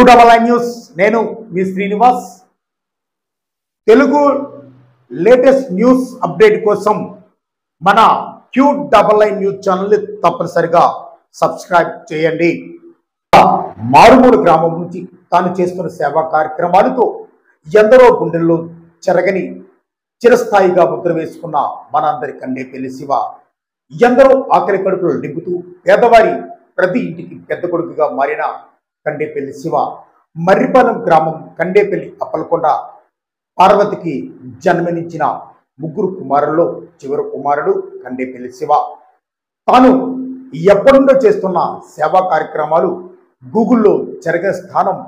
Queue news నేను మీ Srinivas. Telugu latest news update కోసం మన క్యూ న్యూస్ ఛానల్ తప్పనిసరిగా సబ్స్క్రైబ్ చేయండి. మారుమూల గ్రామం నుంచి తాను చేస్తున్న సేవా కార్యక్రమాలతో ఎందరో గుండెల్లో చెరగని చిరస్థాయిగా ముద్ర వేసుకున్న మనందరి కండేపల్లి శివ ఎందరో ఆకలి కడుపులు నింపుతూ పేదవారి ప్రతి ఇంటికి పెద్ద కొడుకుగా మారిన కండేపల్లి శివ మర్రిపాలెం గ్రామం కండేపల్లి అప్పలకొండ పార్వతికి జన్మనించిన ముగ్గురు కుమారుల్లో చివరి కుమారుడు కండేపల్లి శివ. తాను ఎప్పటినుండో చేస్తున్న సేవా కార్యక్రమాలు గూగుల్లో చెరగని స్థానం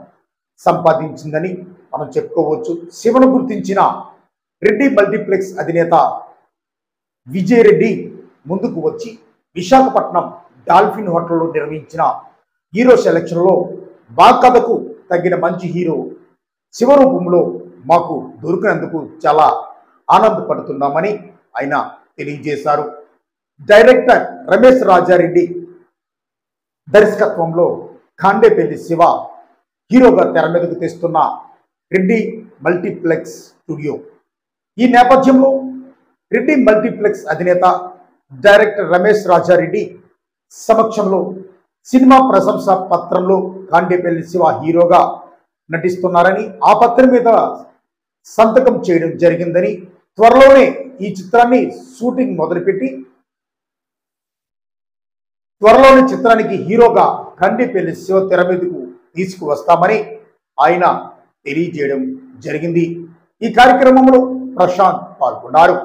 సంపాదించిందని మనం చెప్పుకోవచ్చు. శివను గుర్తించిన రెడ్డి మల్టీప్లెక్స్ అధినేత విజయ్ రెడ్డి ముందుకు వచ్చి విశాఖపట్నం డాల్ఫిన్ హోటల్లో నిర్వహించిన హీరో సెలక్షన్లో మా కథకు తగిన మంచి హీరో శివరూపంలో మాకు దొరికినందుకు చాలా ఆనందపడుతున్నామని ఆయన తెలియజేశారు. డైరెక్టర్ రమేష్ రాజారెడ్డి దర్శకత్వంలో కండేపల్లి శివ హీరోగా తెర మీదకు తెస్తున్న రెడ్డి మల్టీప్లెక్స్ స్టూడియో. ఈ నేపథ్యంలో రెడ్డి మల్టీప్లెక్స్ అధినేత డైరెక్టర్ రమేష్ రాజారెడ్డి సమక్షంలో సినిమా ప్రశంసా పత్రంలో కండేపల్లి శివ హీరోగా నటిస్తున్నారని, ఆ పత్రం మీద సంతకం చేయడం జరిగిందని, త్వరలోనే ఈ చిత్రాన్ని షూటింగ్ మొదలుపెట్టి త్వరలోనే చిత్రానికి హీరోగా కండేపల్లి శివ తెర మీదకు తీసుకువస్తామని ఆయన తెలియజేయడం జరిగింది. ఈ కార్యక్రమంలో ప్రశాంత్ పాల్గొన్నారు.